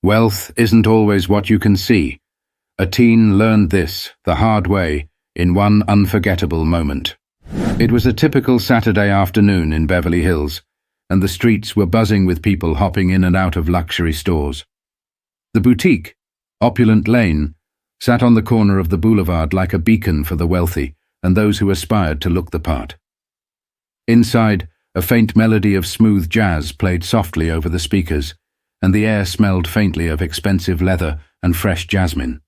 Wealth isn't always what you can see. A teen learned this the hard way in one unforgettable moment. It was a typical Saturday afternoon in Beverly Hills, and the streets were buzzing with people hopping in and out of luxury stores. The boutique, Opulent Lane, sat on the corner of the boulevard like a beacon for the wealthy and those who aspired to look the part. Inside, a faint melody of smooth jazz played softly over the speakers, and the air smelled faintly of expensive leather and fresh jasmine.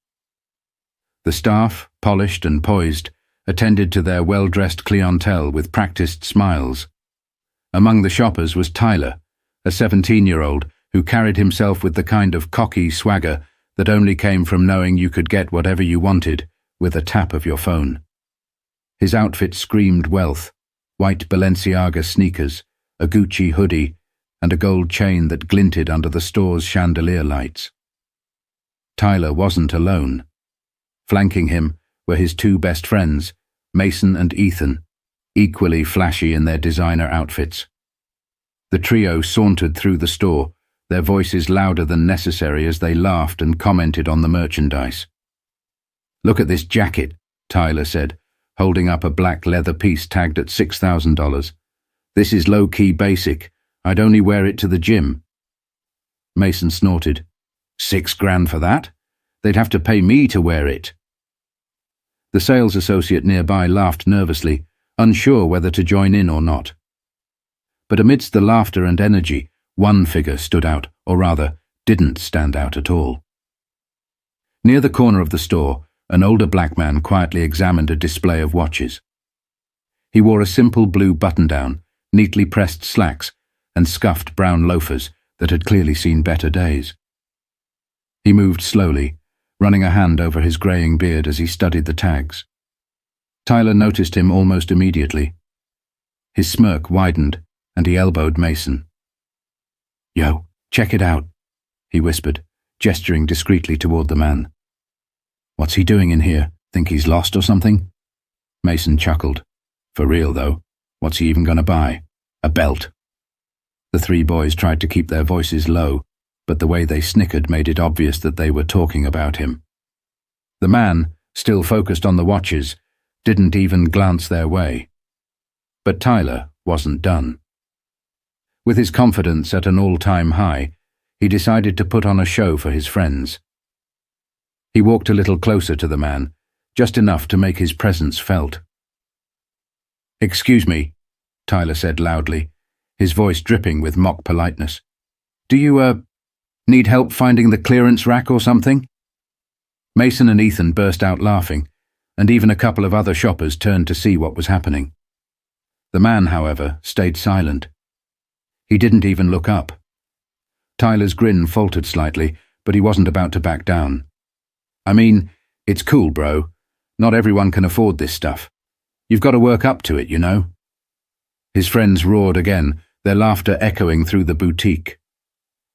The staff, polished and poised, attended to their well-dressed clientele with practiced smiles. Among the shoppers was Tyler, a 17-year-old who carried himself with the kind of cocky swagger that only came from knowing you could get whatever you wanted with a tap of your phone. His outfit screamed wealth: white Balenciaga sneakers, a Gucci hoodie, and a gold chain that glinted under the store's chandelier lights. Tyler wasn't alone. Flanking him were his two best friends, Mason and Ethan, equally flashy in their designer outfits. The trio sauntered through the store, their voices louder than necessary as they laughed and commented on the merchandise. "Look at this jacket," Tyler said, holding up a black leather piece tagged at $6,000. "This is low-key basic. I'd only wear it to the gym." Mason snorted. $6,000 for that? They'd have to pay me to wear it." The sales associate nearby laughed nervously, unsure whether to join in or not. But amidst the laughter and energy, one figure stood out, or rather, didn't stand out at all. Near the corner of the store, an older black man quietly examined a display of watches. He wore a simple blue button-down, neatly pressed slacks, and scuffed brown loafers that had clearly seen better days. He moved slowly, running a hand over his greying beard as he studied the tags. Tyler noticed him almost immediately. His smirk widened, and he elbowed Mason. "Yo, check it out," he whispered, gesturing discreetly toward the man. "What's he doing in here? Think he's lost or something?" Mason chuckled. "For real, though. What's he even gonna buy? A belt." The three boys tried to keep their voices low, but the way they snickered made it obvious that they were talking about him. The man, still focused on the watches, didn't even glance their way. But Tyler wasn't done. With his confidence at an all-time high, he decided to put on a show for his friends. He walked a little closer to the man, just enough to make his presence felt. "Excuse me," Tyler said loudly, his voice dripping with mock politeness. "Do you, need help finding the clearance rack or something?" Mason and Ethan burst out laughing, and even a couple of other shoppers turned to see what was happening. The man, however, stayed silent. He didn't even look up. Tyler's grin faltered slightly, but he wasn't about to back down. "I mean, it's cool, bro. Not everyone can afford this stuff. You've got to work up to it, you know." His friends roared again, their laughter echoing through the boutique.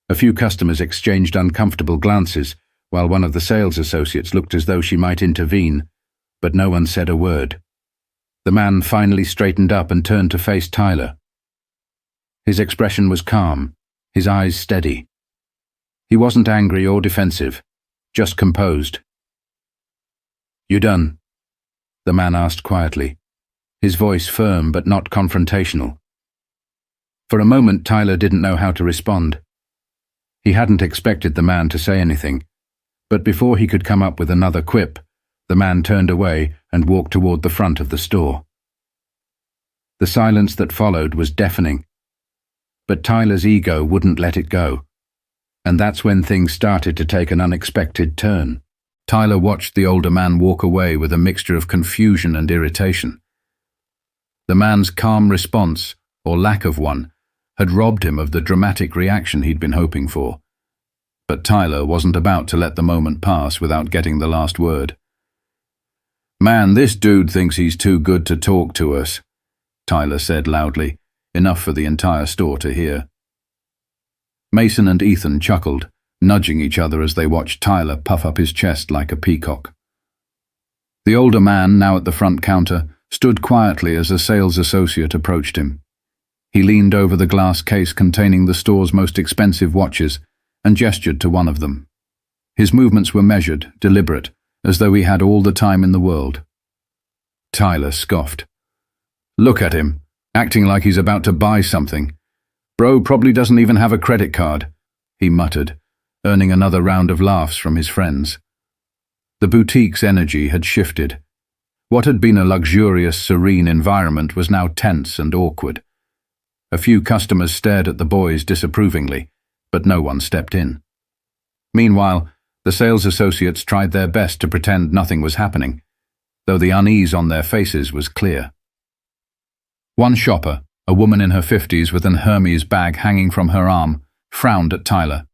A few customers exchanged uncomfortable glances, while one of the sales associates looked as though she might intervene, but no one said a word. The man finally straightened up and turned to face Tyler. His expression was calm, his eyes steady. He wasn't angry or defensive, just composed. "You done?" the man asked quietly, his voice firm but not confrontational. For a moment, Tyler didn't know how to respond. He hadn't expected the man to say anything, but before he could come up with another quip, the man turned away and walked toward the front of the store. The silence that followed was deafening, but Tyler's ego wouldn't let it go, and that's when things started to take an unexpected turn. Tyler watched the older man walk away with a mixture of confusion and irritation. The man's calm response, or lack of one, had robbed him of the dramatic reaction he'd been hoping for. But Tyler wasn't about to let the moment pass without getting the last word. "Man, this dude thinks he's too good to talk to us," Tyler said loudly, enough for the entire store to hear. Mason and Ethan chuckled, nudging each other as they watched Tyler puff up his chest like a peacock. The older man, now at the front counter, stood quietly as a sales associate approached him. He leaned over the glass case containing the store's most expensive watches and gestured to one of them. His movements were measured, deliberate, as though he had all the time in the world. Tyler scoffed. "Look at him, acting like he's about to buy something. Bro probably doesn't even have a credit card," he muttered, earning another round of laughs from his friends. The boutique's energy had shifted. What had been a luxurious, serene environment was now tense and awkward. A few customers stared at the boys disapprovingly, but no one stepped in. Meanwhile, the sales associates tried their best to pretend nothing was happening, though the unease on their faces was clear. One shopper, a woman in her 50s with an Hermes bag hanging from her arm, frowned at Tyler.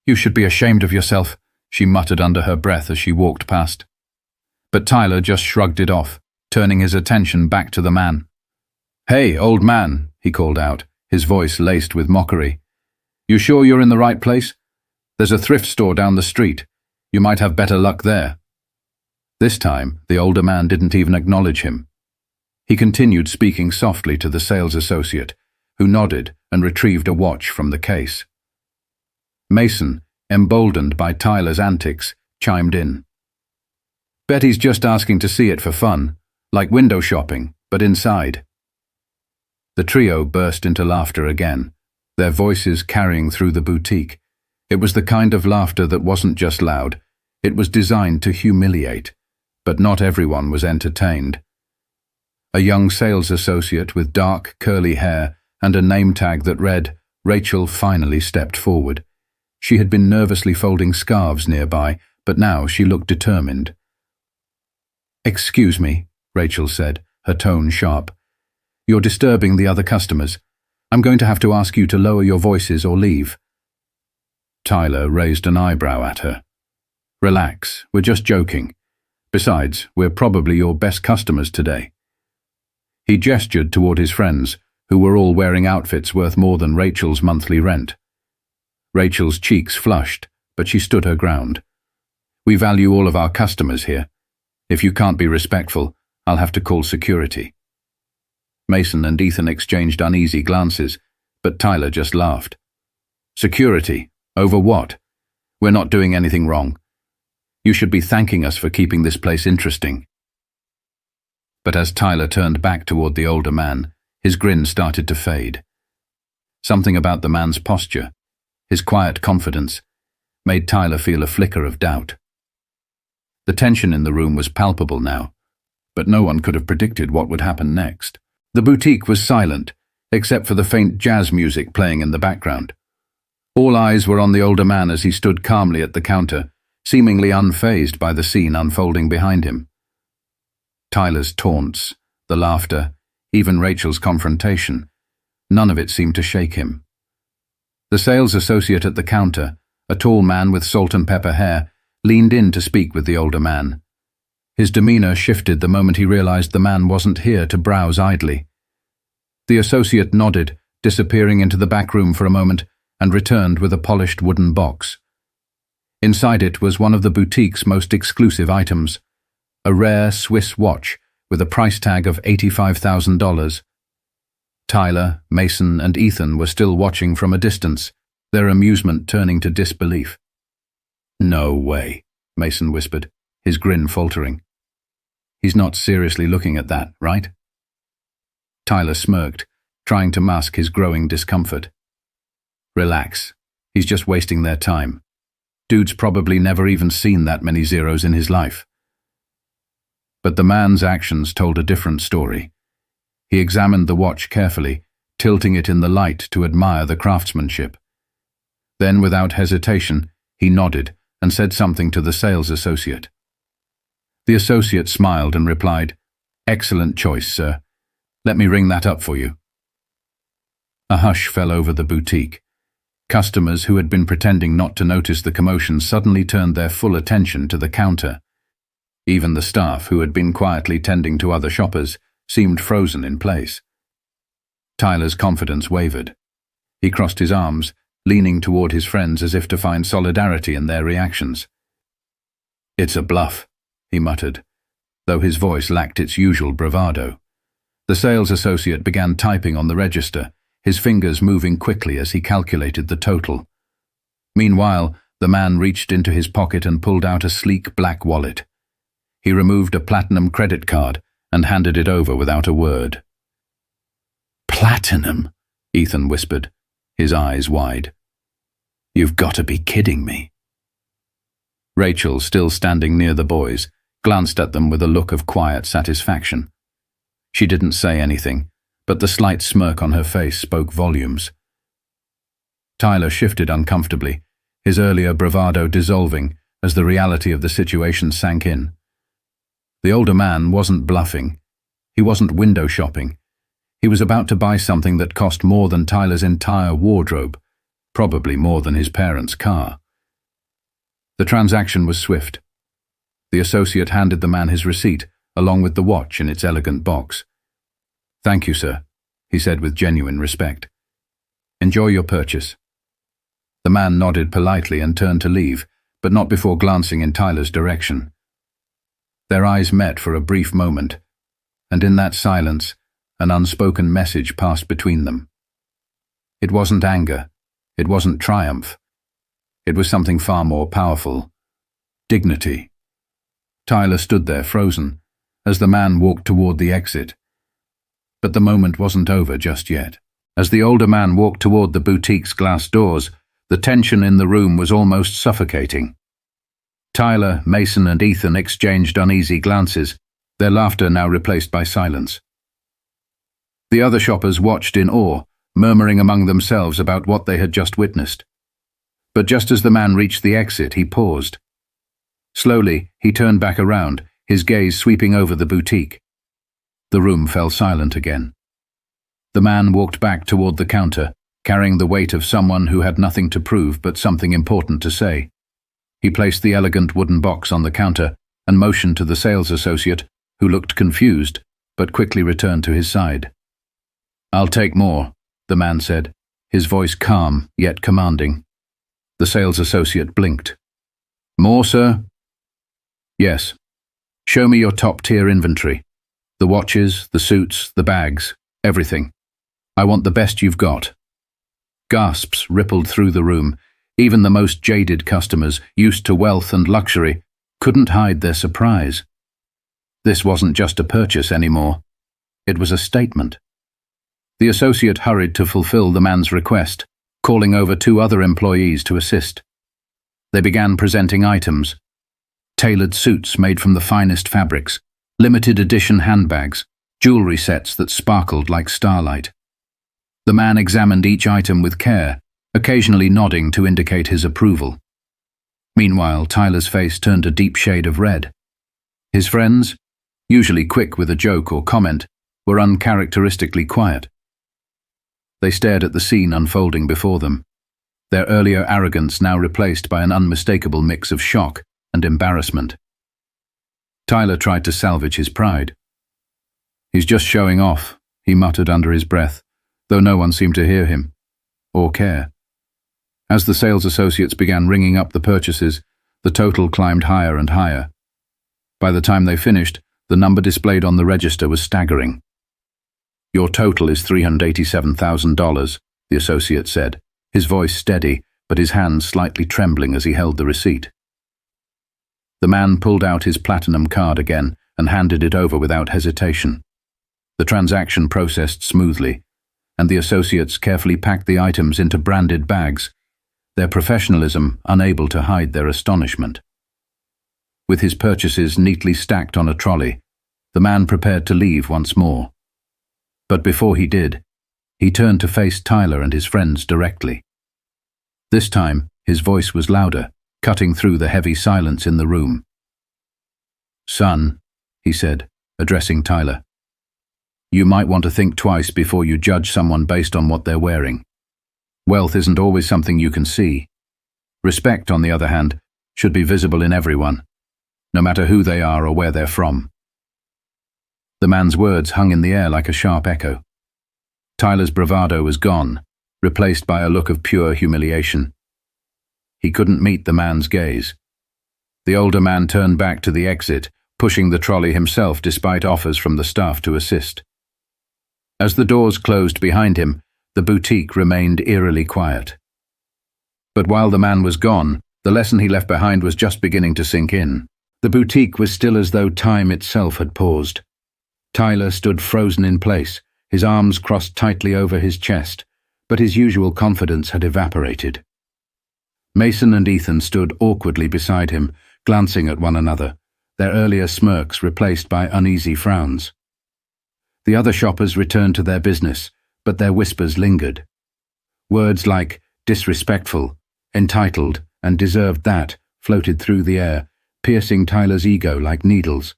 "You should be ashamed of yourself," she muttered under her breath as she walked past. But Tyler just shrugged it off, turning his attention back to the man. "Hey, old man," he called out, his voice laced with mockery. "You sure you're in the right place? There's a thrift store down the street. You might have better luck there." This time, the older man didn't even acknowledge him. He continued speaking softly to the sales associate, who nodded and retrieved a watch from the case. Mason, emboldened by Tyler's antics, chimed in. "Bet he's just asking to see it for fun, like window shopping, but inside." The trio burst into laughter again, their voices carrying through the boutique. It was the kind of laughter that wasn't just loud, it was designed to humiliate, but not everyone was entertained. A young sales associate with dark, curly hair and a name tag that read, Rachel, finally stepped forward. She had been nervously folding scarves nearby, but now she looked determined. "Excuse me," Rachel said, her tone sharp. "You're disturbing the other customers. I'm going to have to ask you to lower your voices or leave." Tyler raised an eyebrow at her. "Relax, we're just joking. Besides, we're probably your best customers today." He gestured toward his friends, who were all wearing outfits worth more than Rachel's monthly rent. Rachel's cheeks flushed, but she stood her ground. "We value all of our customers here. If you can't be respectful, I'll have to call security." Mason and Ethan exchanged uneasy glances, but Tyler just laughed. "Security? Over what? We're not doing anything wrong. You should be thanking us for keeping this place interesting." But as Tyler turned back toward the older man, his grin started to fade. Something about the man's posture, his quiet confidence, made Tyler feel a flicker of doubt. The tension in the room was palpable now, but no one could have predicted what would happen next. The boutique was silent, except for the faint jazz music playing in the background. All eyes were on the older man as he stood calmly at the counter, seemingly unfazed by the scene unfolding behind him. Tyler's taunts, the laughter, even Rachel's confrontation, none of it seemed to shake him. The sales associate at the counter, a tall man with salt and pepper hair, leaned in to speak with the older man. His demeanor shifted the moment he realized the man wasn't here to browse idly. The associate nodded, disappearing into the back room for a moment, and returned with a polished wooden box. Inside it was one of the boutique's most exclusive items, a rare Swiss watch with a price tag of $85,000. Tyler, Mason, and Ethan were still watching from a distance, their amusement turning to disbelief. "No way," Mason whispered, his grin faltering. "He's not seriously looking at that, right?" Tyler smirked, trying to mask his growing discomfort. "Relax. He's just wasting their time. Dude's probably never even seen that many zeros in his life." But the man's actions told a different story. He examined the watch carefully, tilting it in the light to admire the craftsmanship. Then, without hesitation, he nodded and said something to the sales associate. The associate smiled and replied, "Excellent choice, sir. Let me ring that up for you." A hush fell over the boutique. Customers who had been pretending not to notice the commotion suddenly turned their full attention to the counter. Even the staff, who had been quietly tending to other shoppers, seemed frozen in place. Tyler's confidence wavered. He crossed his arms, leaning toward his friends as if to find solidarity in their reactions. "It's a bluff," he muttered, though his voice lacked its usual bravado. The sales associate began typing on the register, his fingers moving quickly as he calculated the total. Meanwhile, the man reached into his pocket and pulled out a sleek black wallet. He removed a platinum credit card and handed it over without a word. "Platinum?" Ethan whispered, his eyes wide. "You've got to be kidding me." Rachel, still standing near the boys, glanced at them with a look of quiet satisfaction. She didn't say anything, but the slight smirk on her face spoke volumes. Tyler shifted uncomfortably, his earlier bravado dissolving as the reality of the situation sank in. The older man wasn't bluffing. He wasn't window shopping. He was about to buy something that cost more than Tyler's entire wardrobe, probably more than his parents' car. The transaction was swift. The associate handed the man his receipt, along with the watch in its elegant box. "Thank you, sir," he said with genuine respect. "Enjoy your purchase." The man nodded politely and turned to leave, but not before glancing in Tyler's direction. Their eyes met for a brief moment, and in that silence, an unspoken message passed between them. It wasn't anger. It wasn't triumph. It was something far more powerful. Dignity. Tyler stood there frozen, as the man walked toward the exit. But the moment wasn't over just yet. As the older man walked toward the boutique's glass doors, the tension in the room was almost suffocating. Tyler, Mason, and Ethan exchanged uneasy glances, their laughter now replaced by silence. The other shoppers watched in awe, murmuring among themselves about what they had just witnessed. But just as the man reached the exit, he paused. Slowly, he turned back around, his gaze sweeping over the boutique. The room fell silent again. The man walked back toward the counter, carrying the weight of someone who had nothing to prove but something important to say. He placed the elegant wooden box on the counter and motioned to the sales associate, who looked confused, but quickly returned to his side. "I'll take more," the man said, his voice calm yet commanding. The sales associate blinked. "More, sir?" "Yes. Show me your top-tier inventory. The watches, the suits, the bags, everything. I want the best you've got." Gasps rippled through the room. Even the most jaded customers, used to wealth and luxury, couldn't hide their surprise. This wasn't just a purchase anymore. It was a statement. The associate hurried to fulfill the man's request, calling over 2 other employees to assist. They began presenting items: tailored suits made from the finest fabrics, limited edition handbags, jewelry sets that sparkled like starlight. The man examined each item with care, occasionally nodding to indicate his approval. Meanwhile, Tyler's face turned a deep shade of red. His friends, usually quick with a joke or comment, were uncharacteristically quiet. They stared at the scene unfolding before them, their earlier arrogance now replaced by an unmistakable mix of shock and embarrassment. Tyler tried to salvage his pride. "He's just showing off," he muttered under his breath, though no one seemed to hear him or care. As the sales associates began ringing up the purchases, the total climbed higher and higher. By the time they finished, the number displayed on the register was staggering. "Your total is $387,000, the associate said, his voice steady, but his hands slightly trembling as he held the receipt. The man pulled out his platinum card again and handed it over without hesitation. The transaction processed smoothly, and the associates carefully packed the items into branded bags, their professionalism unable to hide their astonishment. With his purchases neatly stacked on a trolley, the man prepared to leave once more. But before he did, he turned to face Tyler and his friends directly. This time, his voice was louder, cutting through the heavy silence in the room. "Son," he said, addressing Tyler, "you might want to think twice before you judge someone based on what they're wearing. Wealth isn't always something you can see. Respect, on the other hand, should be visible in everyone, no matter who they are or where they're from." The man's words hung in the air like a sharp echo. Tyler's bravado was gone, replaced by a look of pure humiliation. He couldn't meet the man's gaze. The older man turned back to the exit, pushing the trolley himself despite offers from the staff to assist. As the doors closed behind him, the boutique remained eerily quiet. But while the man was gone, the lesson he left behind was just beginning to sink in. The boutique was still as though time itself had paused. Tyler stood frozen in place, his arms crossed tightly over his chest, but his usual confidence had evaporated. Mason and Ethan stood awkwardly beside him, glancing at one another, their earlier smirks replaced by uneasy frowns. The other shoppers returned to their business, but their whispers lingered. Words like disrespectful, entitled, and deserved that floated through the air, piercing Tyler's ego like needles.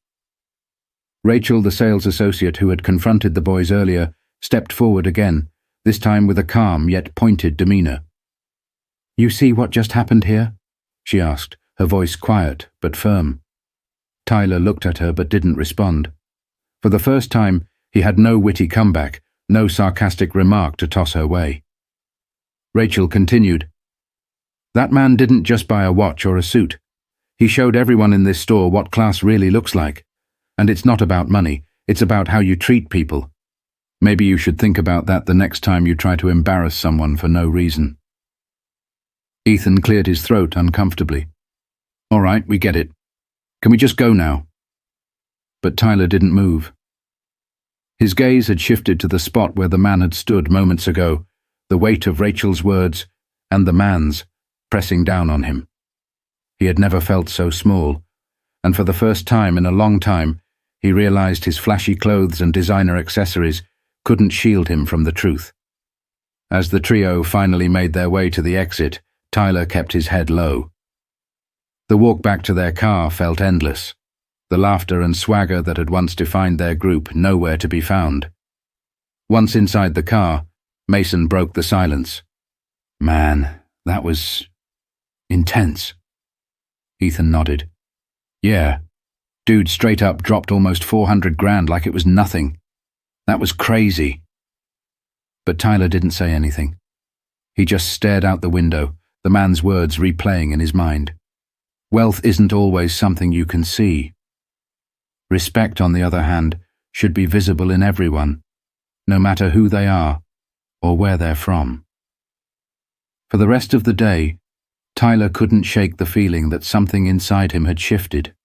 Rachel, the sales associate who had confronted the boys earlier, stepped forward again, this time with a calm yet pointed demeanor. "You see what just happened here?" she asked, her voice quiet but firm. Tyler looked at her but didn't respond. For the first time, he had no witty comeback, no sarcastic remark to toss her way. Rachel continued, "That man didn't just buy a watch or a suit. He showed everyone in this store what class really looks like. And it's not about money, it's about how you treat people. Maybe you should think about that the next time you try to embarrass someone for no reason." Ethan cleared his throat uncomfortably. "All right, we get it. Can we just go now?" But Tyler didn't move. His gaze had shifted to the spot where the man had stood moments ago, the weight of Rachel's words and the man's pressing down on him. He had never felt so small, and for the first time in a long time, he realized his flashy clothes and designer accessories couldn't shield him from the truth. As the trio finally made their way to the exit, Tyler kept his head low. The walk back to their car felt endless, the laughter and swagger that had once defined their group nowhere to be found. Once inside the car, Mason broke the silence. "Man, that was intense." Ethan nodded. "Yeah. Dude straight up dropped almost 400 grand like it was nothing. That was crazy." But Tyler didn't say anything. He just stared out the window, the man's words replaying in his mind. Wealth isn't always something you can see. Respect, on the other hand, should be visible in everyone, no matter who they are or where they're from. For the rest of the day, Tyler couldn't shake the feeling that something inside him had shifted.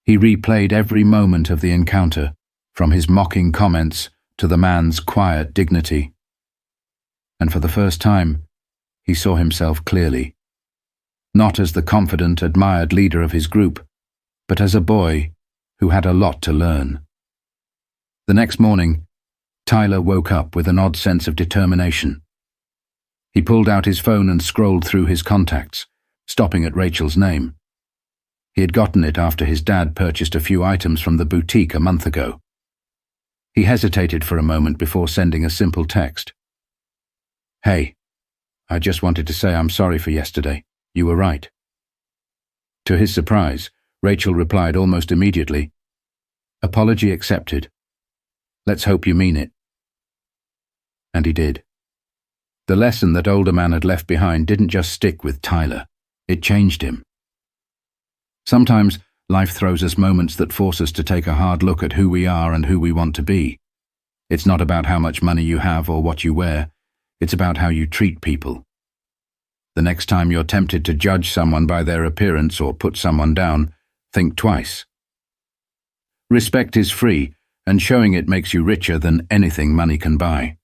He replayed every moment of the encounter, from his mocking comments to the man's quiet dignity. And for the first time, he saw himself clearly. Not as the confident, admired leader of his group, but as a boy who had a lot to learn. The next morning, Tyler woke up with an odd sense of determination. He pulled out his phone and scrolled through his contacts, stopping at Rachel's name. He had gotten it after his dad purchased a few items from the boutique a month ago. He hesitated for a moment before sending a simple text. "Hey, I just wanted to say I'm sorry for yesterday. You were right." To his surprise, Rachel replied almost immediately, "Apology accepted. Let's hope you mean it." And he did. The lesson that older man had left behind didn't just stick with Tyler, it changed him. Sometimes life throws us moments that force us to take a hard look at who we are and who we want to be. It's not about how much money you have or what you wear, it's about how you treat people. The next time you're tempted to judge someone by their appearance or put someone down, think twice. Respect is free, and showing it makes you richer than anything money can buy.